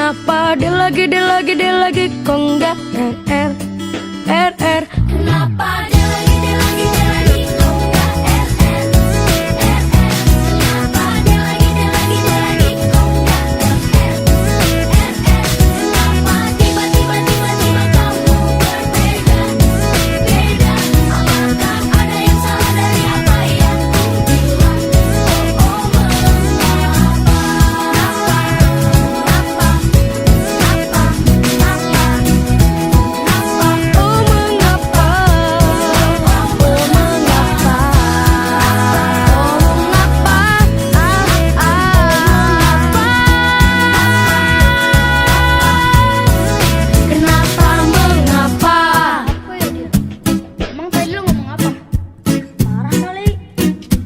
Kenapa dia lagi kok nggak RR. Kenapa dia lagi kok nggak RR. Kenapa dia lagi kok nggak RR. Kenapa tiba-tiba kamu berbeda. Apakah ada yang salah dari apa yang ku bilang? Oh mengapa? Emang tadi lo ngomong apa? Marah kali.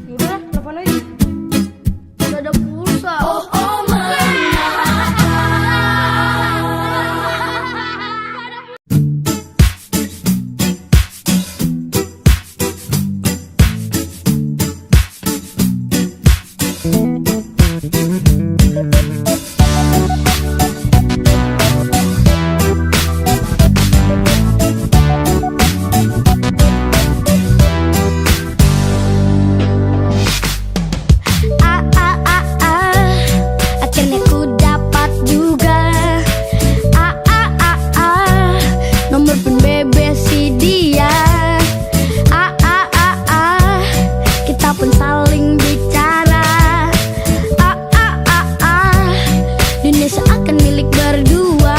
Yaudah, telepon aja. Udah ada pulsa. Oh mengapa? Akhirnya ku dapat juga. Nomor pun BBC dia. Kita pun saling bicara. Dunia seakan milik berdua.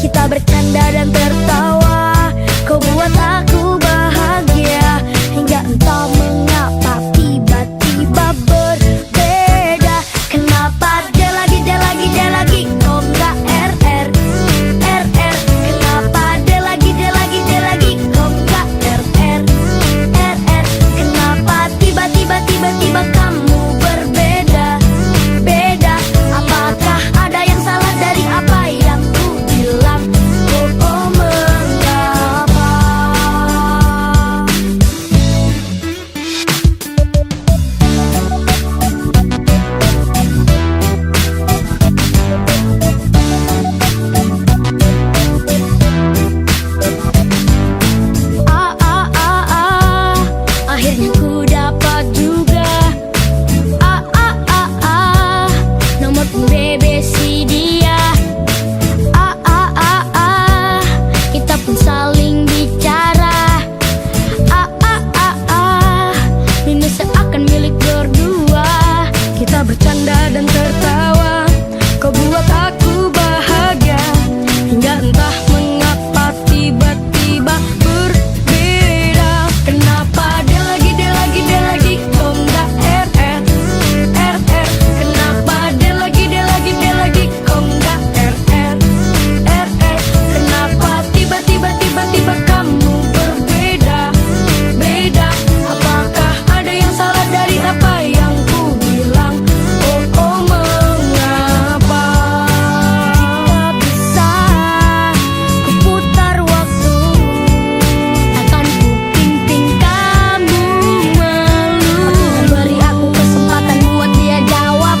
Kita bercanda dan tertawa. Kau buat aku bahagia. Hingga entah mengapa tiba-tiba berbeda. Kenapa dia lagi kok nggak RR. Kenapa dia lagi kok nggak RR. Kenapa tiba-tiba kamu berbeda. Apakah ada yang salah dari apa yang ku bilang? Oh mengapa? Akhirnya ku dapat juga. Nomor pun BBC dia. Kita pun saling bicara. Dunia seakan milik berdua. Kita bercanda dan tertawa. Kau buat aku bahagia. Hingga entah mengapa tiba-tiba berbeda. Kenapa dia lagi kok nggak RR. Kenapa dia lagi kok nggak RR. Kenapa tiba-tiba kamu berbeda. Apakah ada yang salah dari apa yang ku bilang? Oh mengapa? Jika bisa ku putar waktu, akan ku pimpin kamu malu. Beri aku kesempatan buat dia jawab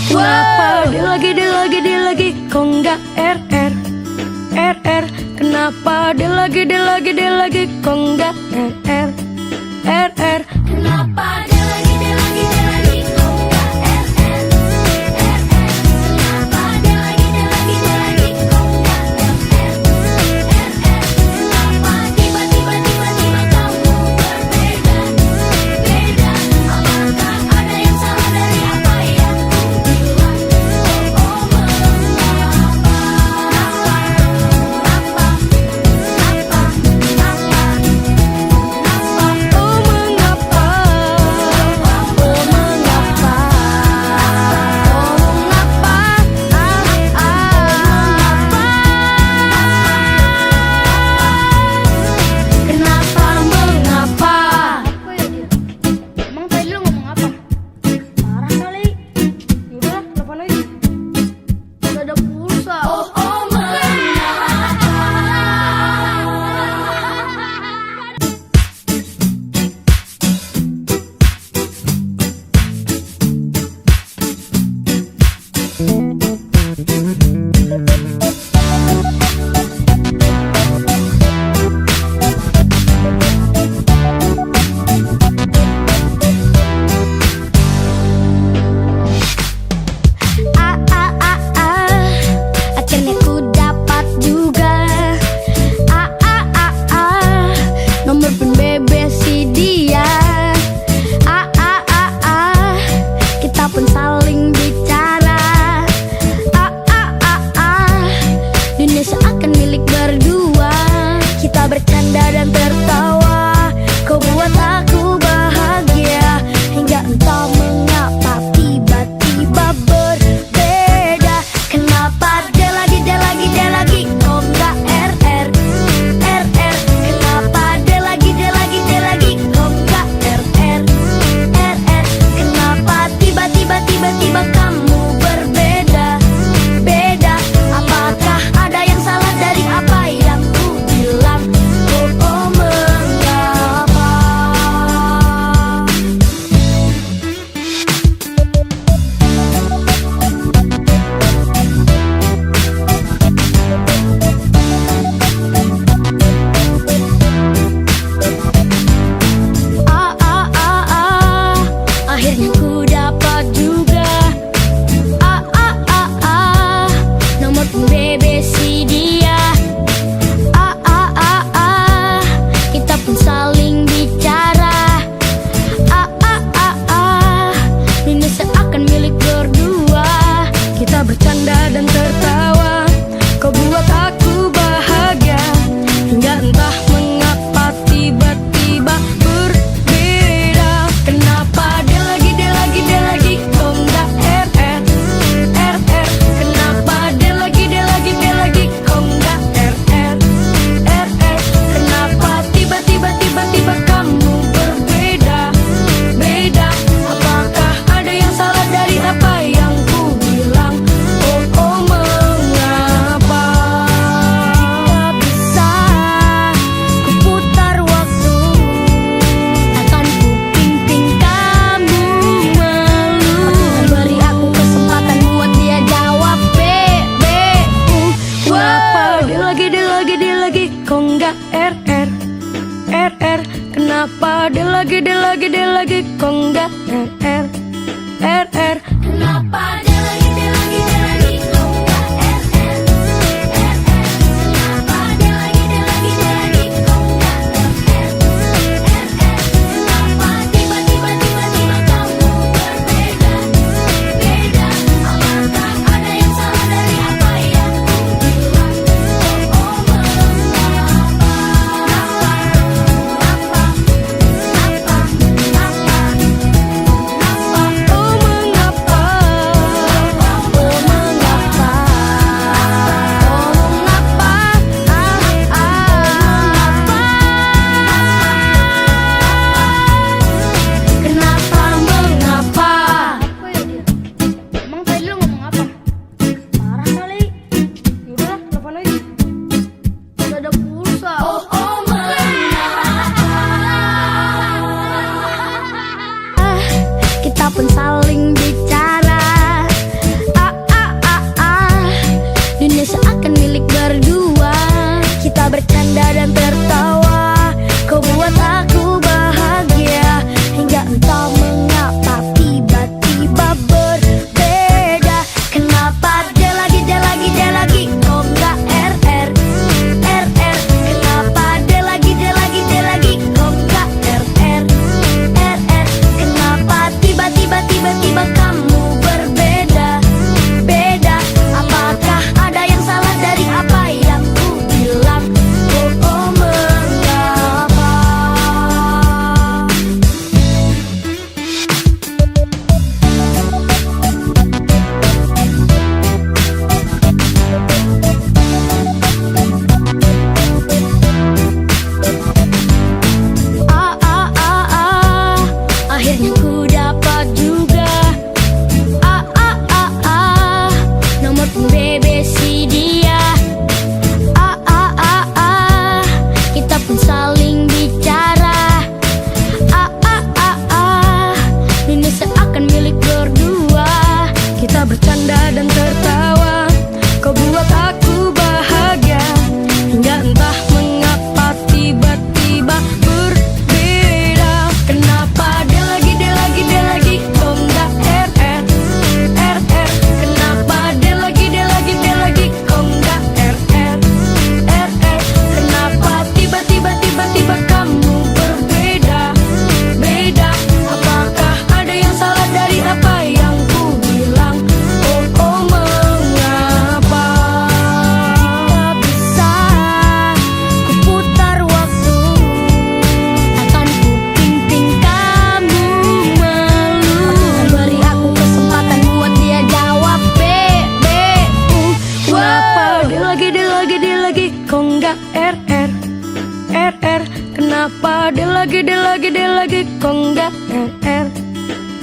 Kenapa dia lagi kok nggak RR. Kenapa dia lagi kok nggak RR. Kenapa dia lagi kok nggak RR. Kenapa dia lagi kok nggak RR. Kenapa tiba-tiba kamu berbeda. Apakah ada yang salah dari apa yang ku bilang? Oh mengapa? Oh mengapa? lagi kok nggak RR RR. Kenapa dia lagi kok nggak RR RR? Kenapa dia lagi kok nggak RR RR? Kenapa tiba-tiba kamu berbeda beda? Apakah ada yang salah dari apa yang ku bilang? Oh mengapa? Kenapa mengapa? Apa ya dia? Emang tadi lu ngomong apa? Marah kali. Yaudah, telepon lagi. Udah ada pulsa. Oh mengapa? Kita pun saling bicara. Dunia seakan milik berdua. Kita bercanda dan tertawa. Kau buat aku bahagia. Hingga entah mengapa tiba-tiba berbeda. Kenapa dia lagi kok nggak RR RR? Kenapa dia lagi kok nggak RR RR? Kenapa tiba-tiba kamu berbeda beda? Apakah ada yang salah dari apa yang ku bilang? Oh mengapa? Akhirnya ku dapat juga nomor pembebesi dia. Kita pun saling bicara. Dunia seakan milik berdua. Kita bercanda dan tertawa. Kau buat aku bahagia. Hingga entah mengapa tiba-tiba berbeda. Kenapa dia lagi kok nggak RR RR? Kenapa dia lagi kok nggak RR RR? Kenapa tiba-tiba kamu berbeda beda? Apakah ada yang salah dari apa yang ku bilang? Oh mengapa? Tak bisa ku putar waktu. Akan ku pimpin kamu malu. Beri aku kesempatan buat dia jawab Kenapa dia lagi kok nggak RR RR? Kenapa dia lagi kok nggak RR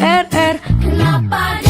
RR? Kenapa